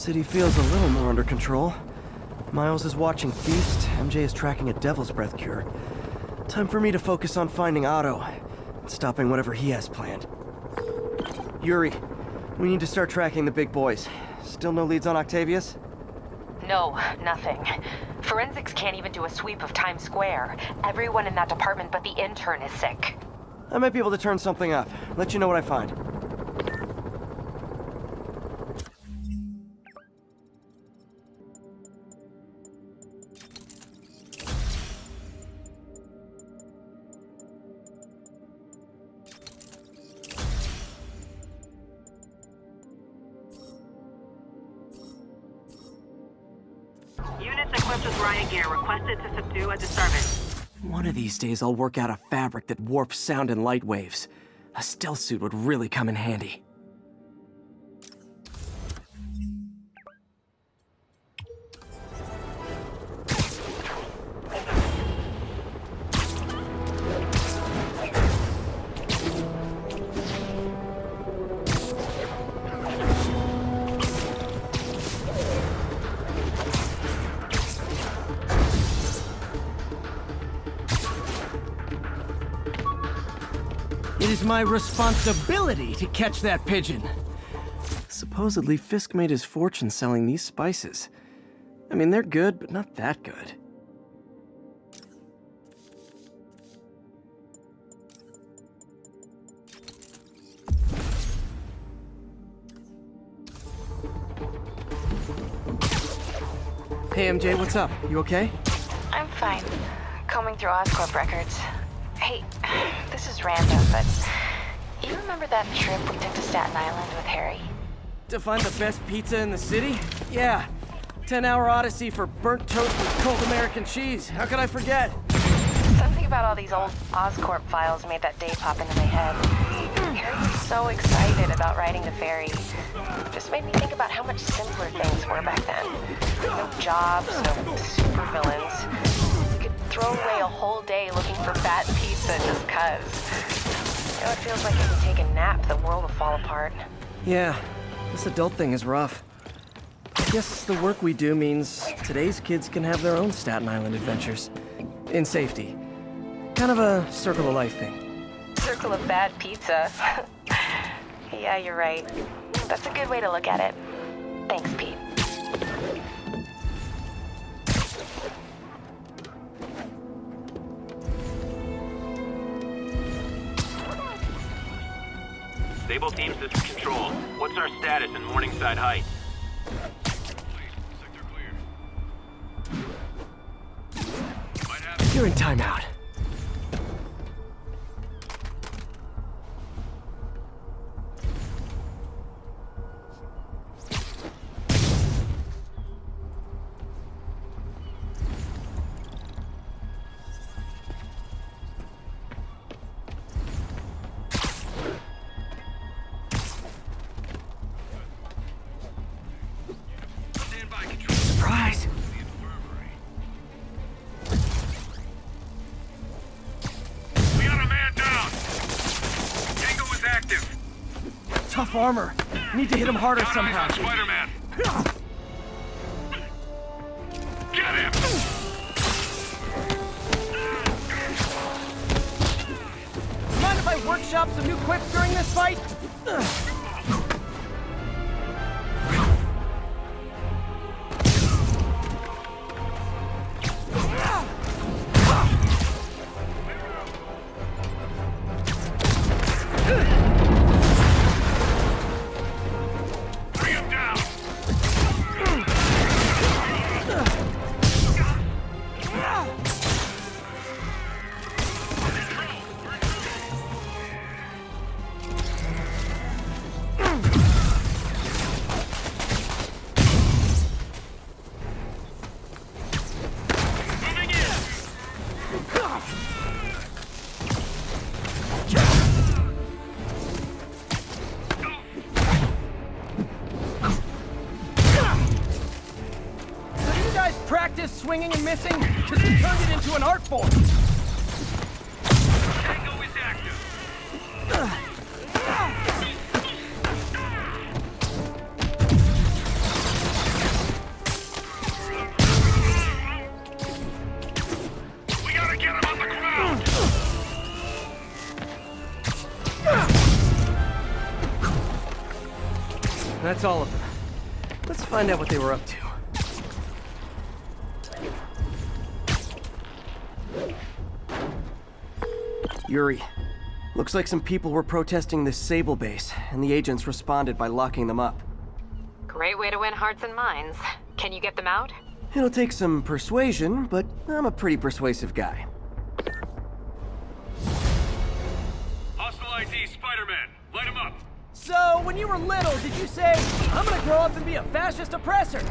City feels a little more under control. Miles is watching Feast, MJ is tracking a Devil's Breath cure. Time for me to focus on finding Otto and stopping whatever he has planned. Yuri, we need to start tracking the big boys. Still no leads on Octavius? No, nothing. Forensics can't even do a sweep of Times Square. Everyone in that department but the intern is sick. I might be able to turn something up. Let you know what I find. Units equipped with riot gear requested to subdue a disturbance. One of these days I'll work out a fabric that warps sound and light waves. A stealth suit would really come in handy. It is my responsibility to catch that pigeon. Supposedly, Fisk made his fortune selling these spices. I mean, they're good, but not that good. Hey, MJ, what's up? You okay? I'm fine. Combing through Oscorp records. Hey, this is random, but you remember that trip we took to Staten Island with Harry? To find the best pizza in the city? Yeah. 10-hour odyssey for burnt toast with cold American cheese. How could I forget? Something about all these old Oscorp files made that day pop into my head. Harry was so excited about riding the ferry. Just made me think about how much simpler things were back then. No jobs, no supervillains. Throw away a whole day looking for bad pizza just cuz. You know, it feels like if you take a nap, the world will fall apart. Yeah, this adult thing is rough. I guess the work we do means today's kids can have their own Staten Island adventures. In safety. Kind of a circle of life thing. Circle of bad pizza. Yeah, you're right. That's a good way to look at it. Thanks, Pete. Stable team, this is Control. What's our status in Morningside Heights? You're in timeout. Surprise! We got a man down! Tango is active! Tough armor. Need to hit him harder Got somehow. eyes on Spider-Man! Get him! Mind if I workshop some new quips during this fight? Bring him down! Moving in! So do you guys practice swinging and missing? Because you turned it into an art form. Tango is active! That's all of them. Let's find out what they were up to. Yuri, looks like some people were protesting this Sable base, and the agents responded by locking them up. Great way to win hearts and minds. Can you get them out? It'll take some persuasion, but I'm a pretty persuasive guy. Hostile ID, Spider-Man. Light him up. So, when you were little, did you say, I'm gonna grow up and be a fascist oppressor?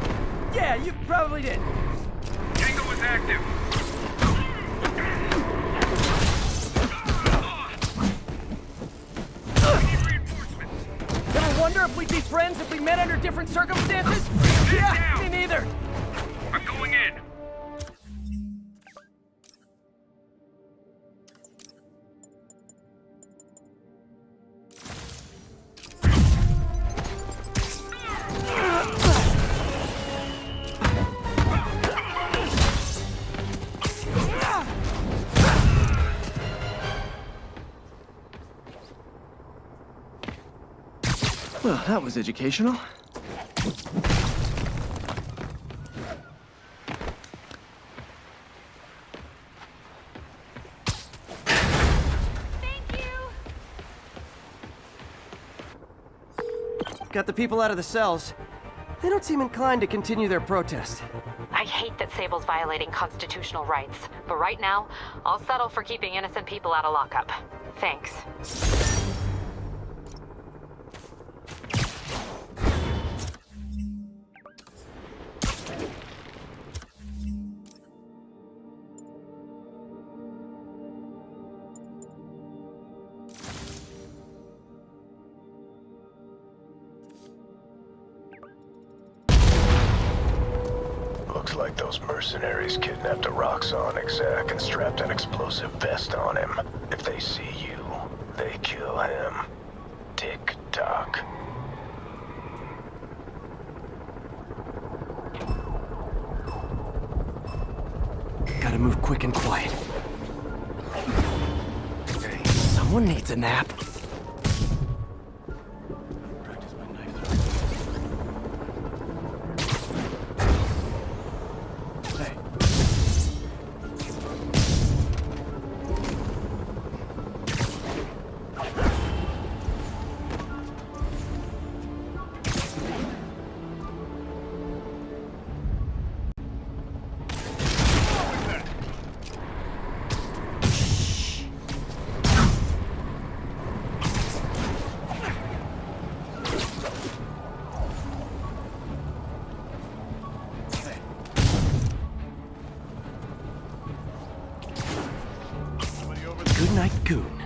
Yeah, you probably did. Tango is active. We need reinforcements. Ever wonder if we'd be friends if we met under different circumstances? Yeah, me neither. I'm going in. Well, that was educational. Got the people out of the cells. They don't seem inclined to continue their protest. I hate that Sable's violating constitutional rights, but right now, I'll settle for keeping innocent people out of lockup. Thanks. Looks like those mercenaries kidnapped a Roxxon exec and strapped an explosive vest on him. If they see you, they kill him. Tick-tock. Gotta move quick and quiet. Someone needs a nap. Good night, Goon.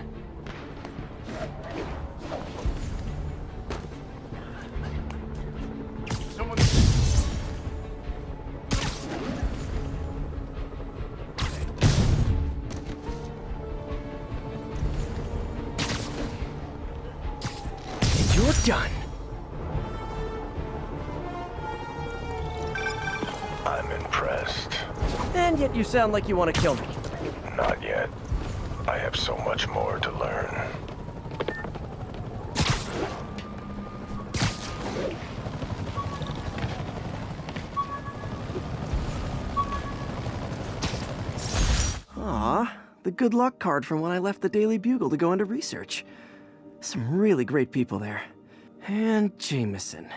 And you're done. I'm impressed. And yet you sound like you want to kill me. Not yet. I have so much more to learn. Aw, the good luck card from when I left the Daily Bugle to go into research. Some really great people there. And Jameson.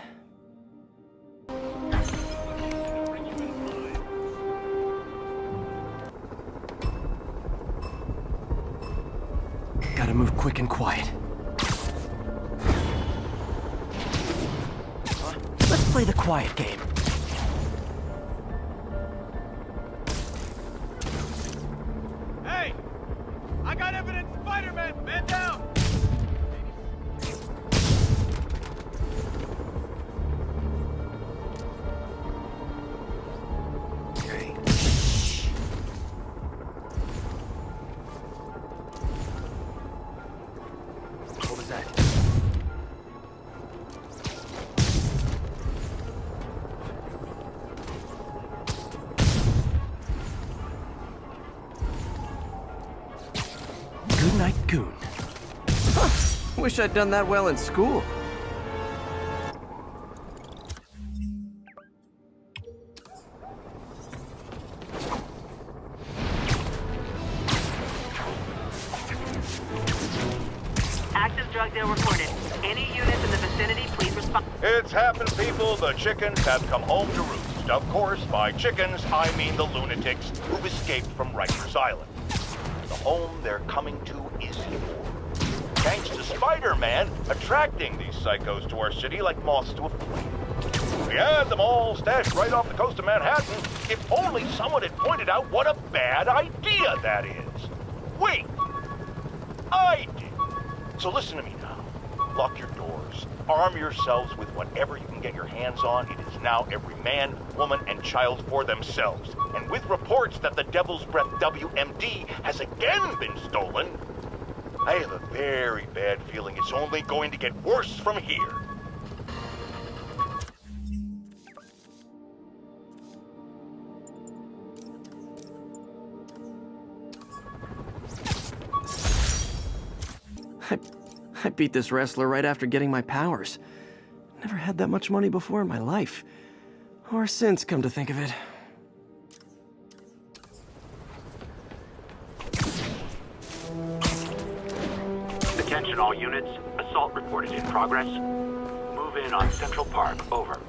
Gotta move quick and quiet. Let's play the quiet game. Hey! I got evidence, Spider-Man! Man down! What was that? Good night, Goon. Huh. Wish I'd done that well in school. Active drug deal reported. Any units in the vicinity, please respond. It's happened, people. The chickens have come home to roost. Of course, by chickens, I mean the lunatics who escaped from Rikers Island. The home they're coming to is yours. Thanks to Spider-Man attracting these psychos to our city like moths to a flame. We had them all stashed right off the coast of Manhattan. If only someone had pointed out what a bad idea that is. Wait! I did. So listen to me now. Lock your doors. Arm yourselves with whatever you can get your hands on. It is now every man, woman, and child for themselves. And with reports that the Devil's Breath WMD has again been stolen, I have a very bad feeling it's only going to get worse from here. I beat this wrestler right after getting my powers. Never had that much money before in my life. Or since, come to think of it. Attention all units. Assault reported in progress. Move in on Central Park. Over.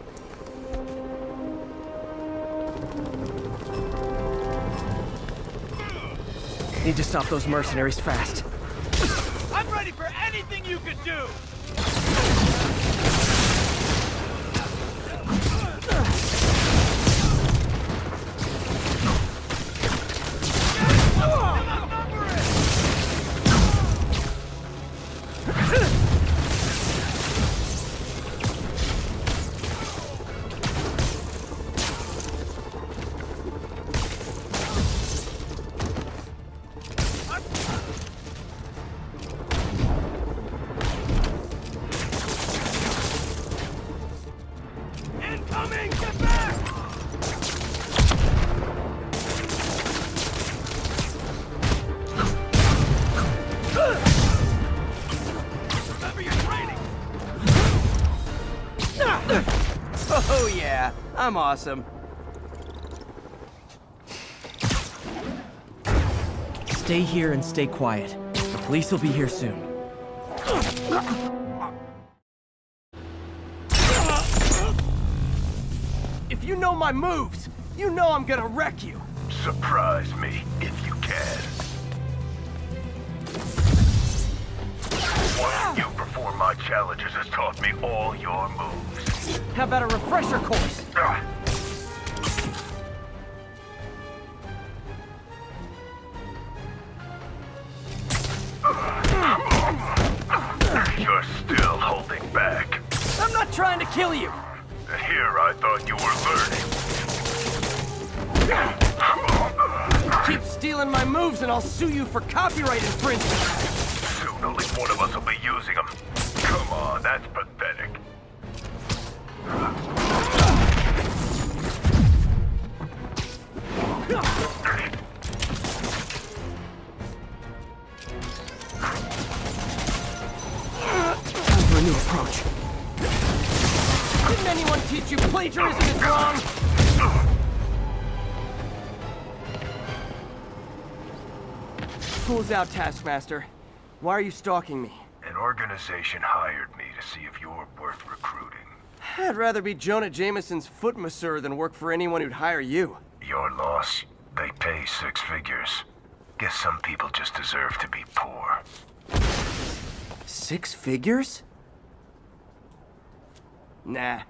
Need to stop those mercenaries fast. I'm ready for anything you could do! Incoming! Get back! Remember your training! Oh yeah, I'm awesome. Stay here and stay quiet. The police will be here soon. If you know my moves, you know I'm gonna wreck you. Surprise me, if you can. Watching you perform my challenges has taught me all your moves. How about a refresher course? You're still holding back. I'm not trying to kill you. Here I thought you were learning. Keep stealing my moves and I'll sue you for copyright infringement. Soon only one of us will be using them. Come on, that's pathetic. Time for a new approach. Didn't anyone teach you plagiarism is wrong? School's out, Taskmaster. Why are you stalking me? An organization hired me to see if you're worth recruiting. I'd rather be Jonah Jameson's foot masseur than work for anyone who'd hire you. Your loss. They pay 6 figures. Guess some people just deserve to be poor. 6 figures? Nah.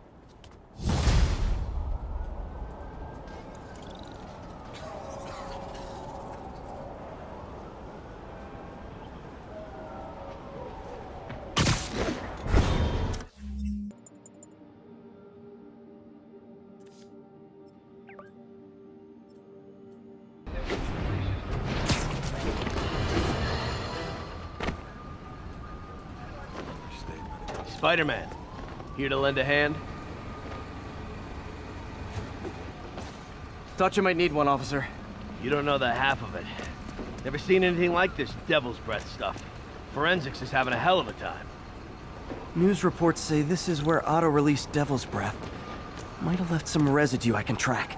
Spider-Man, here to lend a hand? Thought you might need one, officer. You don't know the half of it. Never seen anything like this Devil's Breath stuff. Forensics is having a hell of a time. News reports say this is where Otto released Devil's Breath. Might have left some residue I can track.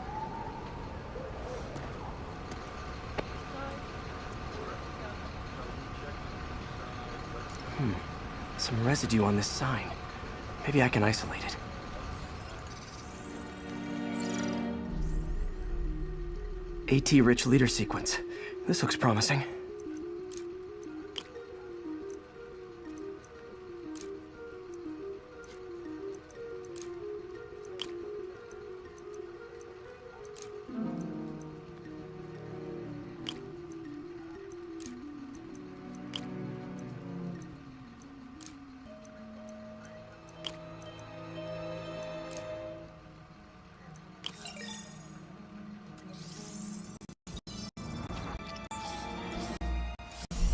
Some residue on this sign. Maybe I can isolate it. AT-rich leader sequence. This looks promising.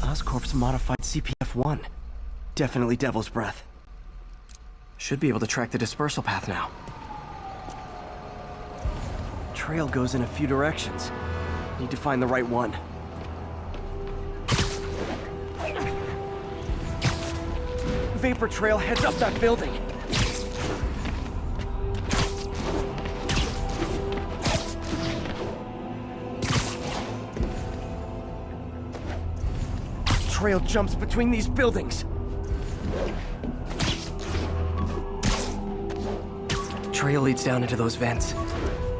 Oscorp's modified CPF-1. Definitely Devil's Breath. Should be able to track the dispersal path now. Trail goes in a few directions. Need to find the right one. Vapor trail heads up that building. Trail jumps between these buildings. Trail leads down into those vents.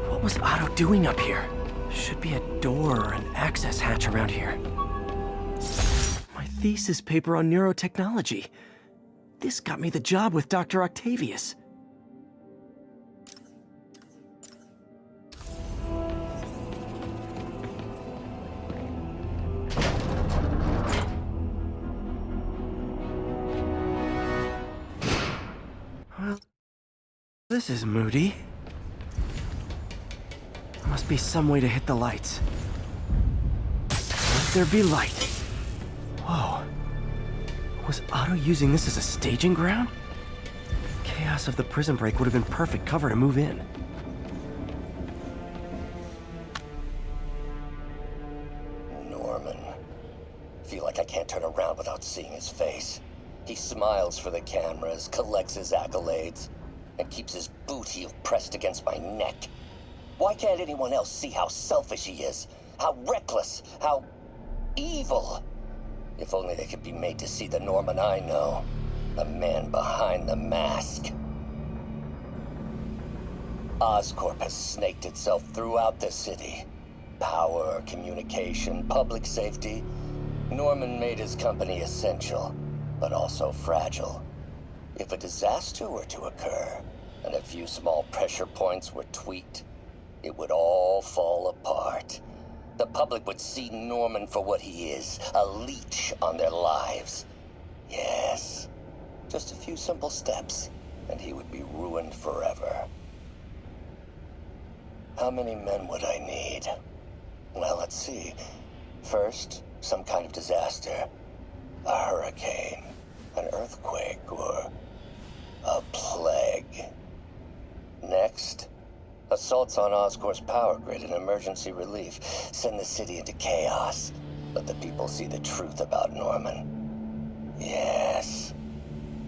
What was Otto doing up here? Should be a door or an access hatch around here. My thesis paper on neurotechnology. This got me the job with Dr. Octavius. Well, this is moody. Must be some way to hit the lights. Let there be light. Whoa. Was Otto using this as a staging ground? Chaos of the prison break would have been perfect cover to move in. Norman. Feel like I can't turn around without seeing his face. He smiles for the cameras, collects his accolades, and keeps his boot heel pressed against my neck. Why can't anyone else see how selfish he is? How reckless? How evil? If only they could be made to see the Norman I know. The man behind the mask. Oscorp has snaked itself throughout the city. Power, communication, public safety. Norman made his company essential, but also fragile. If a disaster were to occur, and a few small pressure points were tweaked, it would all fall apart. The public would see Norman for what he is, a leech on their lives. Yes, just a few simple steps, and he would be ruined forever. How many men would I need? Well, let's see. First, some kind of disaster. A hurricane, an earthquake, or a plague. Next, assaults on Oscorp's power grid and emergency relief. Send the city into chaos. Let the people see the truth about Norman. Yes,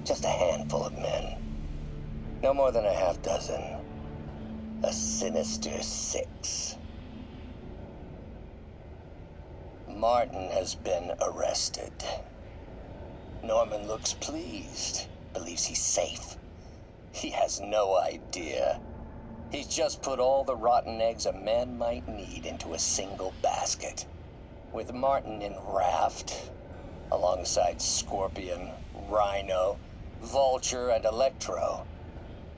just a handful of men. No more than a half dozen. A sinister 6. Martin has been arrested. Norman looks pleased, believes he's safe. He has no idea. He's just put all the rotten eggs a man might need into a single basket. With Martin in raft, alongside Scorpion, Rhino, Vulture, and Electro,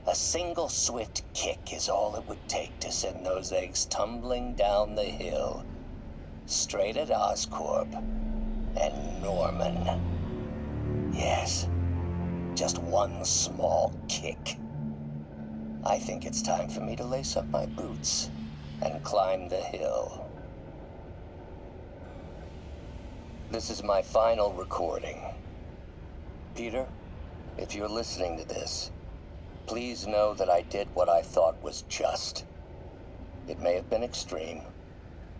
a single swift kick is all it would take to send those eggs tumbling down the hill, straight at Oscorp and Norman. Yes, just one small kick. I think it's time for me to lace up my boots and climb the hill. This is my final recording. Peter, if you're listening to this, please know that I did what I thought was just. It may have been extreme,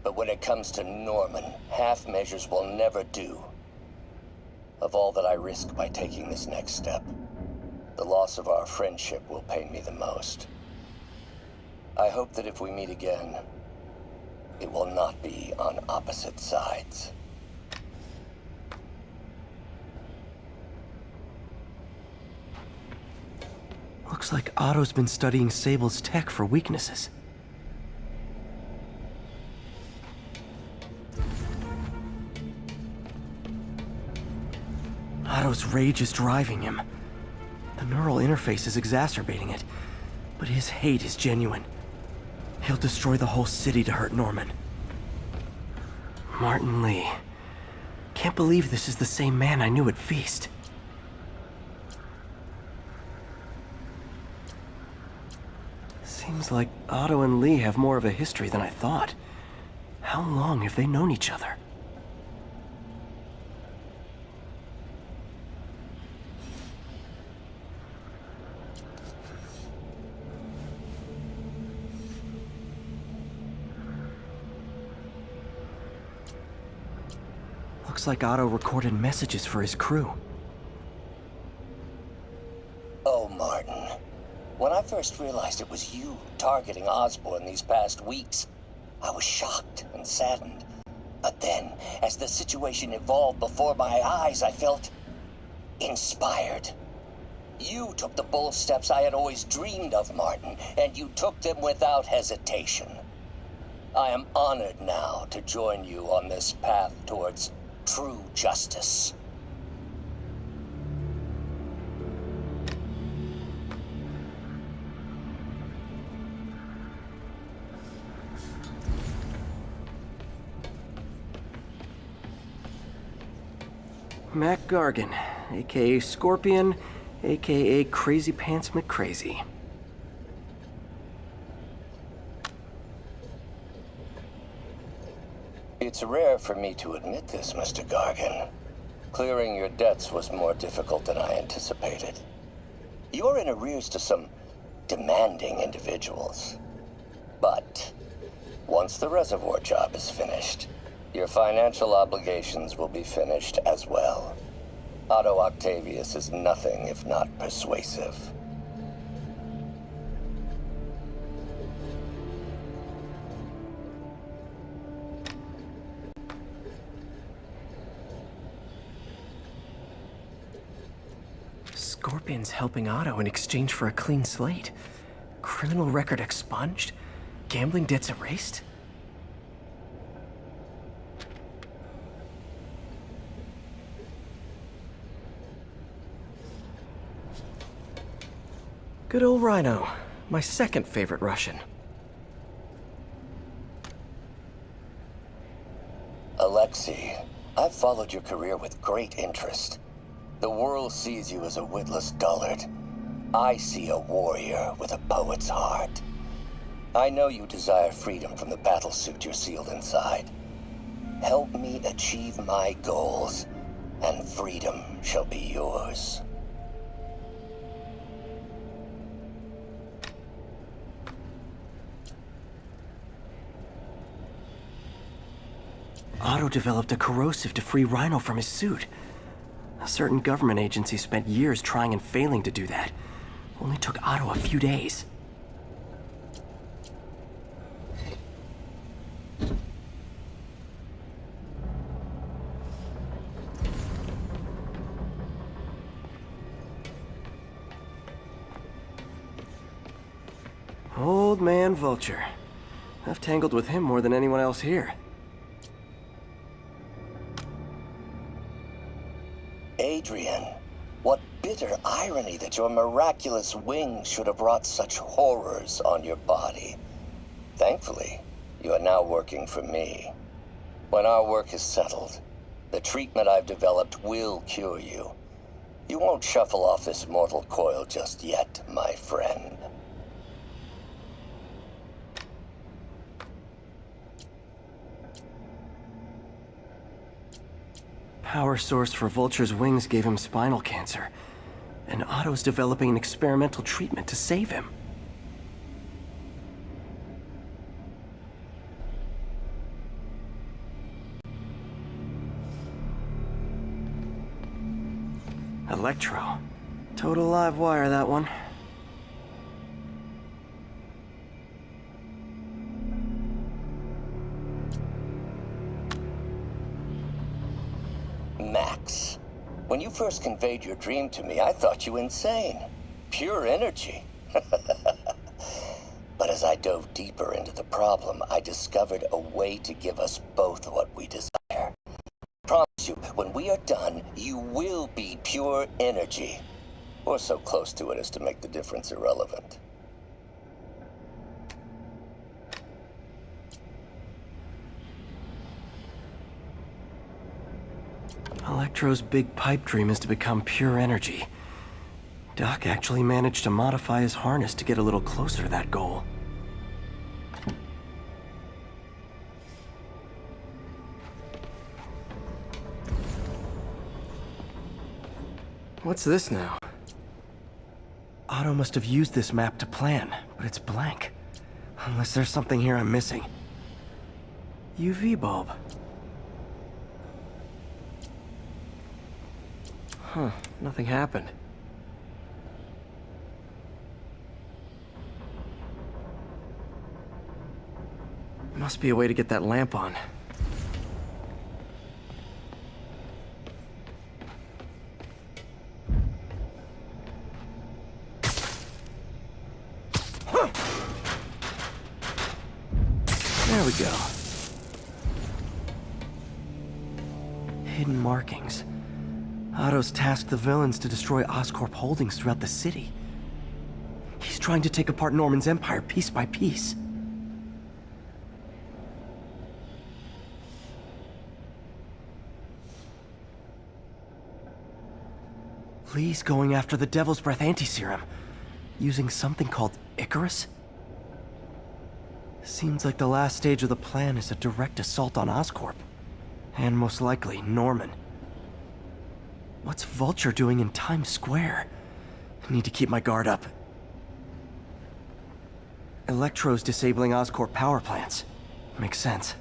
but when it comes to Norman, half measures will never do. Of all that I risk by taking this next step, the loss of our friendship will pain me the most. I hope that if we meet again, it will not be on opposite sides. Looks like Otto's been studying Sable's tech for weaknesses. Otto's rage is driving him. The neural interface is exacerbating it, but his hate is genuine. He'll destroy the whole city to hurt Norman. Martin Lee. Can't believe this is the same man I knew at Feast. Seems like Otto and Lee have more of a history than I thought. How long have they known each other? Looks like Otto recorded messages for his crew. Oh, Martin. When I first realized it was you targeting Osborn these past weeks, I was shocked and saddened. But then, as the situation evolved before my eyes, I felt inspired. You took the bold steps I had always dreamed of, Martin, and you took them without hesitation. I am honored now to join you on this path towards true justice. Mac Gargan, aka Scorpion, aka Crazy Pants McCrazy. It's rare for me to admit this, Mr. Gargan. Clearing your debts was more difficult than I anticipated. You're in arrears to some demanding individuals. But once the reservoir job is finished, your financial obligations will be finished as well. Otto Octavius is nothing if not persuasive. Scorpion's helping Otto in exchange for a clean slate. Criminal record expunged? Gambling debts erased? Good old Rhino. My second favorite Russian. Alexei, I've followed your career with great interest. The world sees you as a witless dullard. I see a warrior with a poet's heart. I know you desire freedom from the battlesuit you're sealed inside. Help me achieve my goals, and freedom shall be yours. Otto developed a corrosive to free Rhino from his suit. A certain government agency spent years trying and failing to do that. Only took Otto a few days. Old man Vulture. I've tangled with him more than anyone else here. Adrian, what bitter irony that your miraculous wings should have wrought such horrors on your body. Thankfully, you are now working for me. When our work is settled, the treatment I've developed will cure you. You won't shuffle off this mortal coil just yet, my friend. Power source for Vulture's wings gave him spinal cancer, and Otto's developing an experimental treatment to save him. Electro. Total live wire, that one. Max, when you first conveyed your dream to me, I thought you insane. Pure energy. But as I dove deeper into the problem, I discovered a way to give us both what we desire. Promise you, when we are done, you will be pure energy. Or so close to it as to make the difference irrelevant. Electro's big pipe dream is to become pure energy. Doc actually managed to modify his harness to get a little closer to that goal. What's this now? Otto must have used this map to plan, but it's blank. Unless there's something here I'm missing. UV bulb. Huh, nothing happened. Must be a way to get that lamp on. There we go. Hidden markings. Otto's tasked the villains to destroy Oscorp holdings throughout the city. He's trying to take apart Norman's empire piece by piece. Lee's going after the Devil's Breath anti-serum, using something called Icarus? Seems like the last stage of the plan is a direct assault on Oscorp. And most likely, Norman. What's Vulture doing in Times Square? I need to keep my guard up. Electro's disabling Oscorp power plants. Makes sense.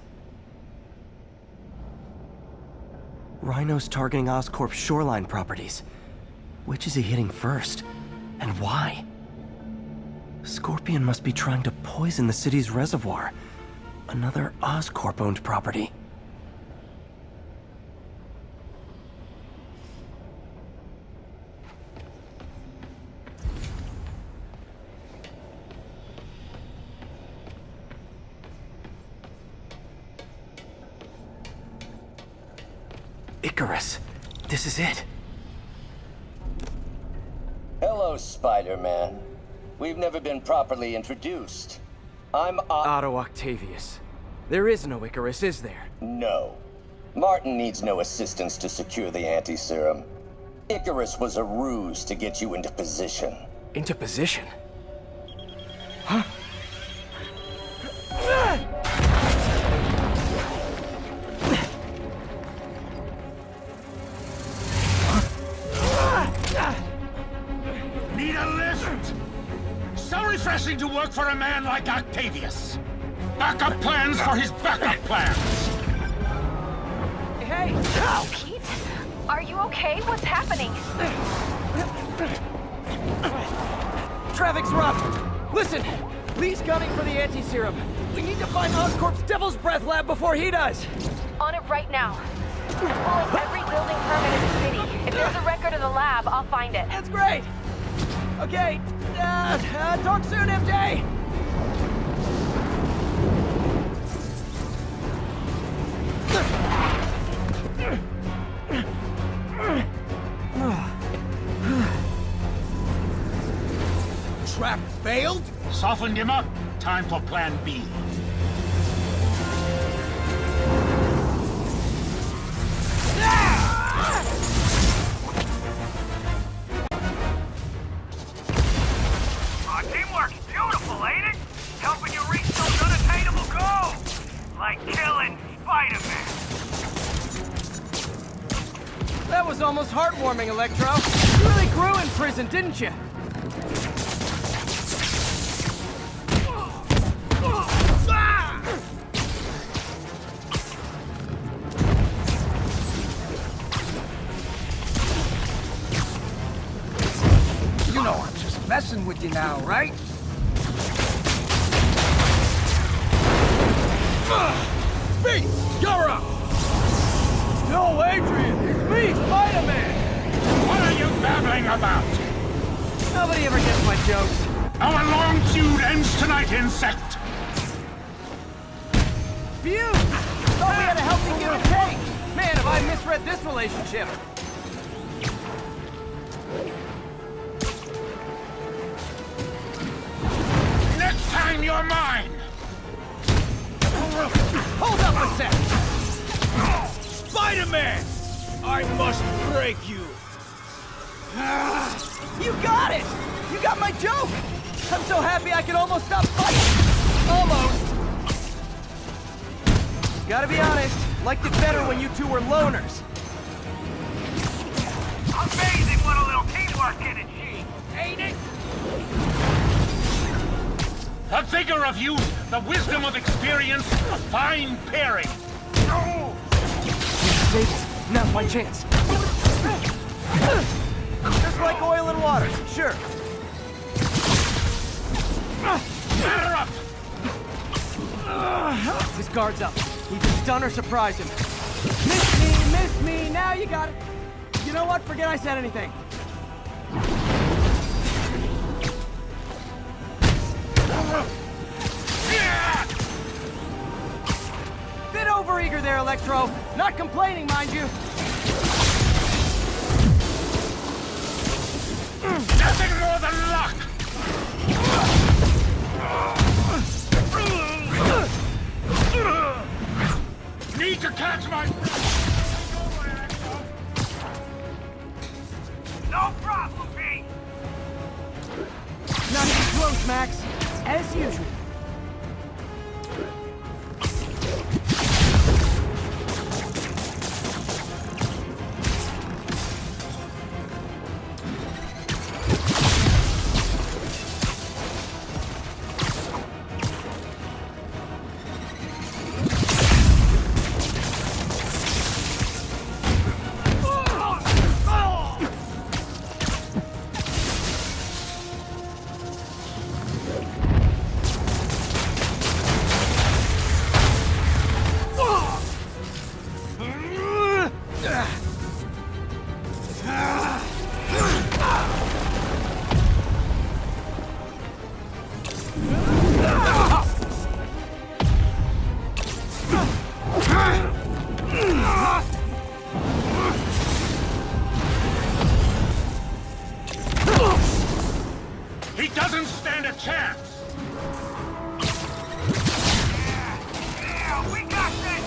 Rhino's targeting Oscorp's shoreline properties. Which is he hitting first? And why? Scorpion must be trying to poison the city's reservoir. Another Oscorp-owned property. Icarus. This is it. Hello, Spider-Man. We've never been properly introduced. I'm Otto Octavius. There is no Icarus, is there? No. Martin needs no assistance to secure the anti-serum. Icarus was a ruse to get you into position. Into position? Huh? Need a lift? So refreshing to work for a man like Octavius. Backup plans for his backup plans. Hey! Pete? Are you okay? What's happening? Traffic's rough. Listen, Lee's gunning for the anti-serum. We need to find Oscorp's Devil's Breath lab before he does. On it right now. Pulling every building permit in the city. If there's a record of the lab, I'll find it. That's great. Okay, talk soon, MJ. Trap failed? Softened him up. Time for plan B. Teamwork's beautiful, ain't it? Helping you reach those unattainable goals. Like killing Spider-Man. That was almost heartwarming, Electro. You really grew in prison, didn't you? You know I'm just messing with you now, right? Pete, you're up! No, Adrian! It's me, Spider-Man! What are you babbling about? Nobody ever gets my jokes. Our long feud ends tonight, insect! Phew! Thought we had a healthy give and take! Man, have I misread this relationship! Next time you're mine! Hold up a sec! Spider-Man! I must break you! You got it! You got my joke! I'm so happy I can almost stop fighting! Almost! Gotta be honest, liked it better when you two were loners. Amazing what a little teamwork can achieve, ain't it? The vigor of youth, the wisdom of experience, a fine pairing. Davis, now's my chance. Just like oil and water, sure. Batter up! His guard's up. Either stun or surprise him. Miss me, now you got it. You know what? Forget I said anything. Bit overeager there, Electro. Not complaining, mind you. Nothing more than luck! Need to catch my... No problem, Pete. Not even close, Max. As usual. He doesn't stand a chance! Yeah, we got this.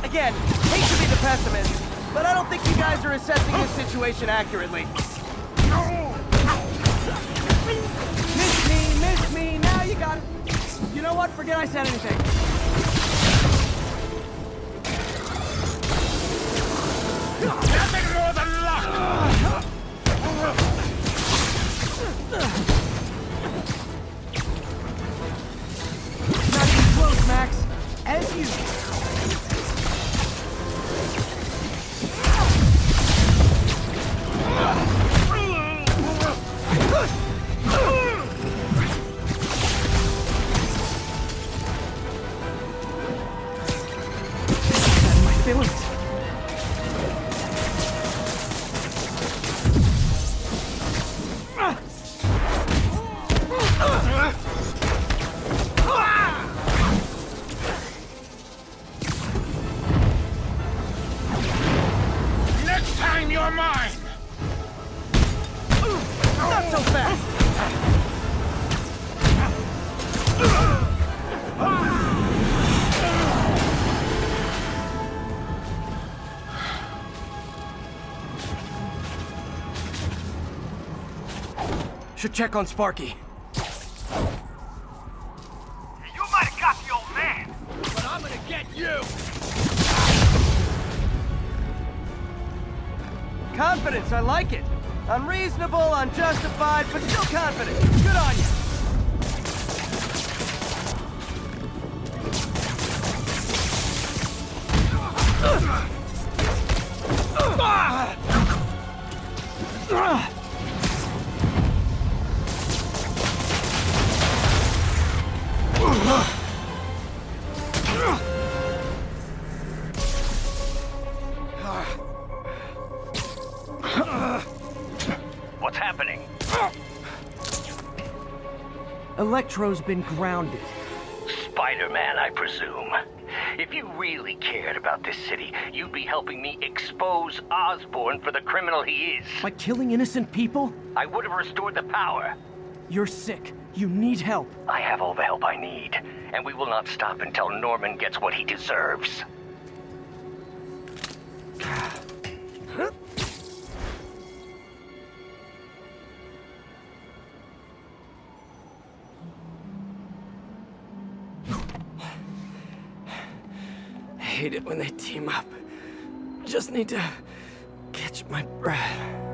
Again, hate to be the pessimist, but I don't think you guys are assessing this situation accurately. Miss me, now you got it. You know what? Forget I said anything. Nothing more than luck! Not even close, Max. As usual. My feelings. Next time you're mine! Not so fast! Should check on Sparky. You might have got the old man. But I'm gonna get you! Confidence, I like it. Unreasonable, unjustified, but still confident. Good on you. What's happening? Electro's been grounded. Spider-Man, I presume. If you really cared about this city, you'd be helping me expose Osborn for the criminal he is. By killing innocent people? I would have restored the power. You're sick. You need help. I have all the help I need, and we will not stop until Norman gets what he deserves. I hate it when they team up. Just need to catch my breath.